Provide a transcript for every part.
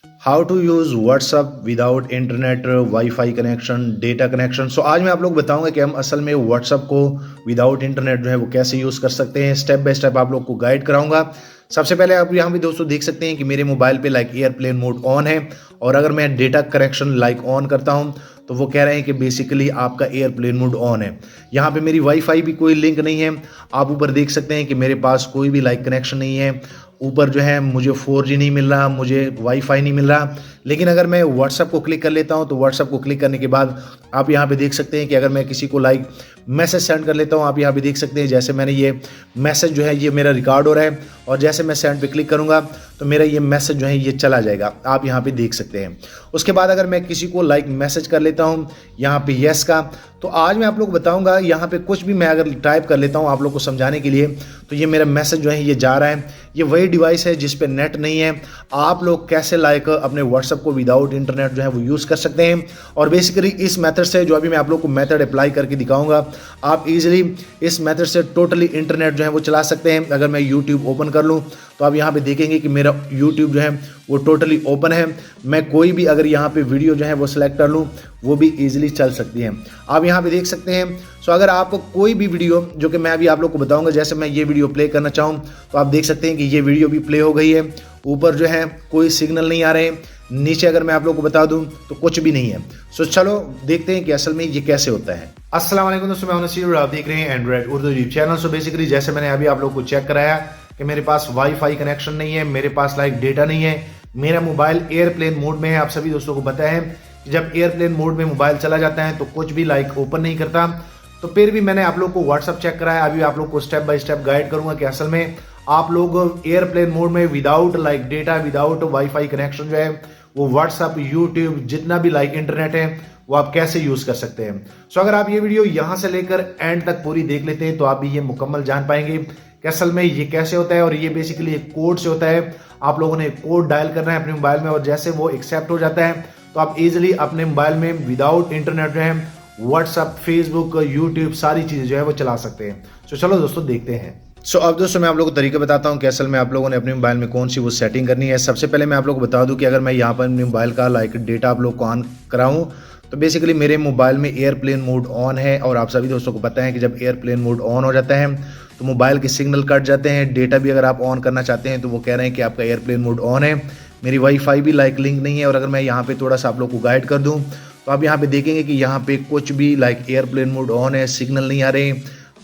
How to use WhatsApp without internet wifi connection data connection. So आज मैं आप लोग बताऊंगा कि हम असल में व्हाट्सअप को विदाउट इंटरनेट जो है वो कैसे यूज़ कर सकते हैं। स्टेप बाय स्टेप आप लोग को गाइड कराऊंगा। सबसे पहले आप यहाँ भी दोस्तों देख सकते हैं कि मेरे मोबाइल पे लाइक एयरप्लेन मोड ऑन है, और अगर मैं डेटा कनेक्शन लाइक ऑन करता हूँ तो वो कह रहे हैं कि बेसिकली आपका एयरप्लेन मोड ऑन है। यहाँ पे मेरी वाईफाई भी कोई लिंक नहीं है। आप ऊपर देख सकते हैं कि मेरे पास कोई भी लाइक कनेक्शन नहीं है। ऊपर जो है मुझे 4G नहीं मिल रहा, मुझे वाईफाई नहीं मिल रहा। लेकिन अगर मैं व्हाट्सअप को क्लिक कर लेता हूँ तो व्हाट्सअप को क्लिक करने के बाद आप यहाँ पे देख सकते हैं कि अगर मैं किसी को लाइक मैसेज सेंड कर लेता हूँ, आप यहाँ पे देख सकते हैं जैसे मैंने ये मैसेज जो है ये मेरा रिकॉर्ड हो रहा है, और जैसे मैं सेंड पे क्लिक करूँगा तो मेरा ये मैसेज जो है ये चला जाएगा। आप यहाँ पे देख सकते हैं। उसके बाद अगर मैं किसी को लाइक मैसेज कर लेता हूँ यहाँ पे यस का, तो आज मैं आप लोग को बताऊंगा यहाँ पे कुछ भी मैं अगर टाइप कर लेता हूँ आप लोग को समझाने के लिए, तो ये मेरा मैसेज जो है ये जा रहा है। ये वही डिवाइस है जिस पे नेट नहीं है। आप लोग कैसे लाइक अपने व्हाट्सएप को विदाउट इंटरनेट जो है वो यूज़ कर सकते हैं। और बेसिकली इस मेथड से जो अभी मैं आप लोग को मेथड अप्लाई करके दिखाऊंगा, आप इजीली इस मेथड से टोटली इंटरनेट जो है वो चला सकते हैं। अगर मैं यूट्यूब ओपन कर लूँ तो आप यहाँ पे देखेंगे कि मेरा यूट्यूब जो है वो टोटली ओपन है। मैं कोई भी अगर यहाँ पे वीडियो जो है वो सिलेक्ट कर लूँ वो भी इजीली चल सकती है। आप यहाँ पे देख सकते हैं। सो अगर आपको कोई भी वीडियो जो कि मैं अभी आप लोग को बताऊंगा, जैसे मैं ये वीडियो प्ले करना चाहूँ तो आप देख सकते हैं कि ये वीडियो भी प्ले हो गई है। ऊपर जो है कोई सिग्नल नहीं आ रहे, नीचे अगर मैं आप लोग को बता दूं तो कुछ भी नहीं है। सो चलो देखते हैं कि असल में ये कैसे होता है। अस्सलाम वालेकुम दोस्तों, मैं हूं नसीर और आप देख रहे हैं Android Urdu YouTube channel. So basically जैसे मैंने अभी आप लोग को चेक कराया कि मेरे पास वाईफाई कनेक्शन नहीं है, मेरे पास लाइक डेटा नहीं है, मेरा मोबाइल एयरप्लेन मोड में है। आप सभी दोस्तों को पता है कि जब एयरप्लेन मोड में मोबाइल चला जाता है तो कुछ भी लाइक ओपन नहीं करता। तो फिर भी मैंने आप लोग को व्हाट्सअप चेक कराया। अभी आप लोग को स्टेप बाय स्टेप गाइड करूंगा कि असल में आप लोग एयरप्लेन मोड में without like data without wifi connection जो है वो व्हाट्सअप यूट्यूब जितना भी लाइक इंटरनेट है वो आप कैसे यूज कर सकते हैं। सो अगर आप ये वीडियो यहां से लेकर एंड तक पूरी देख लेते हैं तो आप भी ये मुकम्मल जान पाएंगे कि असल में ये कैसे होता है। और ये बेसिकली एक कोड से होता है। आप लोगों ने कोड डायल करना है अपने मोबाइल में, और जैसे वो एक्सेप्ट हो जाता है तो आप इजिली अपने मोबाइल में विदाउट इंटरनेट जो है व्हाट्सअप फेसबुक यूट्यूब सारी चीजें जो है वो चला सकते हैं। तो चलो दोस्तों देखते हैं। अब दोस्तों मैं आप लोगों को तरीका बताता हूं कि असल में आप लोगों ने अपने मोबाइल में कौन सी वो सेटिंग करनी है। सबसे पहले मैं आप लोगों को बता दूं कि अगर मैं यहाँ पर अपने मोबाइल का लाइक डेटा आप लोग को ऑन कराऊं तो बेसिकली मेरे मोबाइल में एयरप्लेन मोड ऑन है। और आप सभी दोस्तों को पता है कि जब एयरप्लेन मोड ऑन हो जाता है तो मोबाइल के सिग्नल कट जाते हैं। डेटा भी अगर आप ऑन करना चाहते हैं तो वो कह रहे हैं कि आपका एयरप्लेन मोड ऑन है। मेरी वाईफाई भी लाइक लिंक नहीं है। और अगर मैं यहाँ पे थोड़ा सा आप लोग को गाइड कर दूँ तो आप यहाँ पे देखेंगे कि यहाँ पे कुछ भी लाइक एयरप्लेन मोड ऑन है, सिग्नल नहीं आ रहे।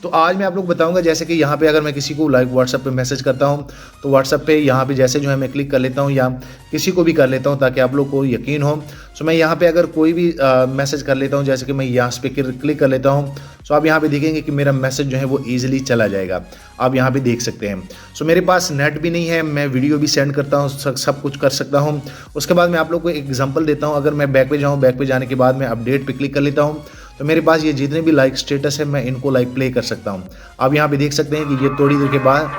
तो आज मैं आप लोग बताऊंगा जैसे कि यहाँ पे अगर मैं किसी को लाइक व्हाट्सएप पे मैसेज करता हूँ तो व्हाट्सएप पे यहाँ पे जैसे जो है मैं क्लिक कर लेता हूँ या किसी को भी कर लेता हूँ ताकि आप लोग को यकीन हो। सो मैं यहाँ पे अगर कोई भी मैसेज कर लेता हूँ, जैसे कि मैं यहाँ पे क्लिक कर लेता हूँ, सो आप यहाँ पे देखेंगे कि मेरा मैसेज जो है वो ईजिली चला जाएगा। आप यहाँ पे देख सकते हैं। सो मेरे पास नेट भी नहीं है, मैं वीडियो भी सेंड करता हूँ, सब कुछ कर सकता हूँ। उसके बाद मैं आप लोग को एक एग्जाम्पल देता हूँ। अगर मैं बैक पे जाऊँ, बैक पे जाने के बाद मैं अपडेट पे क्लिक कर लेता हूँ तो मेरे पास ये जितने भी लाइक स्टेटस है मैं इनको लाइक प्ले कर सकता हूँ। आप यहाँ पे देख सकते हैं कि ये थोड़ी देर के बाद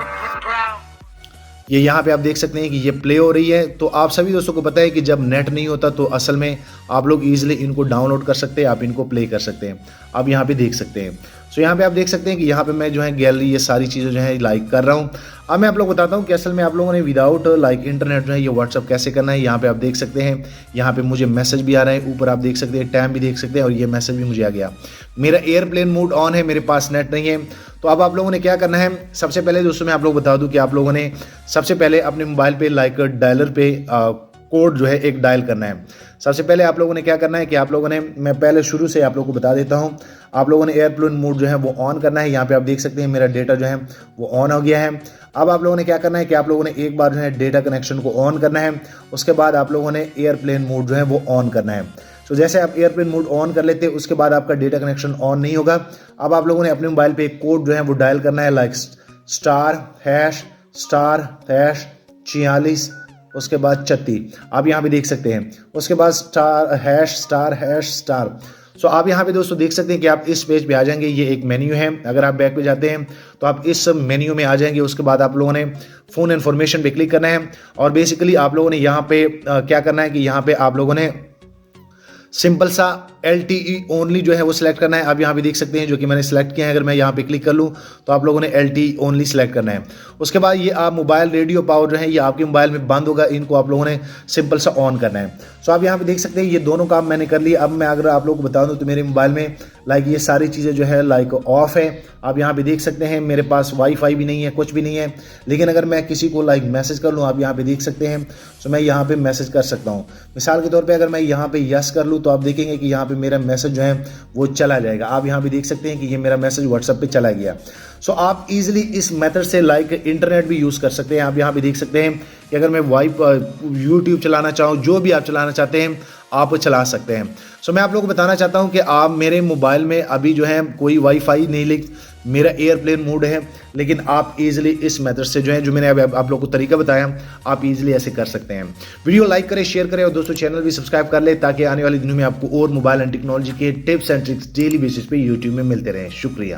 ये यहाँ पे आप देख सकते हैं कि ये प्ले हो रही है। तो आप सभी दोस्तों को पता है कि जब नेट नहीं होता तो असल में आप लोग इजीली इनको डाउनलोड कर सकते हैं, आप इनको प्ले कर सकते हैं। आप यहाँ पे देख सकते हैं। सो यहाँ पे आप देख सकते हैं कि यहाँ पे मैं जो है गैलरी ये सारी चीज़ें जो है लाइक कर रहा हूँ। अब मैं आप लोग बताता हूँ कि असल में आप लोगों ने विदाउट लाइक इंटरनेट जो है ये व्हाट्सअप कैसे करना है। यहाँ पे आप देख सकते हैं, यहाँ पे मुझे मैसेज भी आ रहे हैं, ऊपर आप देख सकते हैं टाइम भी देख सकते हैं, और ये मैसेज भी मुझे आ गया। मेरा एयरप्लेन मोड ऑन है, मेरे पास नेट नहीं है। तो अब आप लोगों ने क्या करना है, सबसे पहले दोस्तों मैं आप लोग बता दूं कि आप लोगों ने सबसे पहले अपने मोबाइल पे लाइक डायलर पे कोड जो है एक डायल करना है। सबसे पहले आप लोगों ने क्या करना है कि आप लोगों ने, मैं पहले शुरू से आप लोगों को बता देता हूं, आप लोगों ने एयरप्लेन मोड जो है वो ऑन करना है। यहाँ पे आप देख सकते हैं मेरा डेटा जो है वो ऑन हो गया है। अब आप लोगों ने क्या करना है कि आप लोगों ने एक बार जो है डेटा कनेक्शन को ऑन करना है, उसके बाद आप लोगों ने एयरप्लेन मोड जो है वो ऑन करना है। तो जैसे आप एयरप्लेन मोड ऑन कर लेते हैं उसके बाद आपका डेटा कनेक्शन ऑन नहीं होगा। अब आप लोगों ने अपने मोबाइल पे एक कोड जो है वो डायल करना है, लाइक *#*#46, उसके बाद 36। आप यहाँ पे देख सकते हैं। उसके बाद *#*#*। सो आप यहाँ पे दोस्तों देख सकते हैं कि आप इस पेज पे आ जाएंगे। ये एक मेन्यू है। अगर आप बैक पे जाते हैं तो आप इस मेन्यू में आ जाएंगे। उसके बाद आप लोगों ने फ़ोन इन्फॉर्मेशन पे क्लिक करना है, और बेसिकली आप लोगों ने यहाँ पे क्या करना है कि यहाँ पे आप लोगों ने सिंपल सा LTE ओनली जो है वो सिलेक्ट करना है। आप यहाँ पे देख सकते हैं जो कि मैंने सिलेक्ट किया है। अगर मैं यहाँ पे क्लिक कर लूँ तो आप लोगों ने LTE ओनली सिलेक्ट करना है। उसके बाद ये आप मोबाइल रेडियो पावर जो है ये आपके मोबाइल में बंद होगा, इनको आप लोगों ने सिंपल सा ऑन करना है। सो आप यहाँ पे देख सकते हैं ये दोनों काम मैंने कर लिए। अब मैं अगर आप लोगों को बता दूँ तो मेरे मोबाइल में लाइक ये सारी चीज़ें जो है लाइक ऑफ है। आप यहाँ पे देख सकते हैं मेरे पास वाईफाई भी नहीं है, कुछ भी नहीं है। लेकिन अगर मैं किसी को लाइक मैसेज कर लूँ, आप यहाँ पे देख सकते हैं, तो मैं यहाँ पे मैसेज कर सकता हूँ। मिसाल के तौर पे अगर मैं यहाँ पे यस कर लूँ तो आप देखेंगे कि यहाँ पे मेरा मैसेज जो है वो चला जाएगा। आप यहाँ पे देख सकते हैं कि ये मेरा मैसेज व्हाट्सएप पे चला गया। सो आप इजीली इस मेथड से लाइक इंटरनेट भी यूज़ कर सकते हैं। आप यहाँ पे देख सकते हैं कि अगर मैं यूट्यूब चलाना चाहूँ, जो भी आप चलाना चाहते हैं आप चला सकते हैं। सो मैं आप लोगों को बताना चाहता हूँ कि आप मेरे मोबाइल में अभी जो है कोई वाईफाई नहीं, लिख मेरा एयरप्लेन मोड है, लेकिन आप इजीली इस मेथड से जो है जो मैंने अभी आप लोगों को तरीका बताया आप इजीली ऐसे कर सकते हैं। वीडियो लाइक करें, शेयर करें और दोस्तों चैनल भी सब्सक्राइब कर ले ताकि आने वाले दिनों में आपको और मोबाइल एंड टेक्नोलॉजी के tips and tricks daily basis पे यूट्यूब में मिलते रहें। शुक्रिया।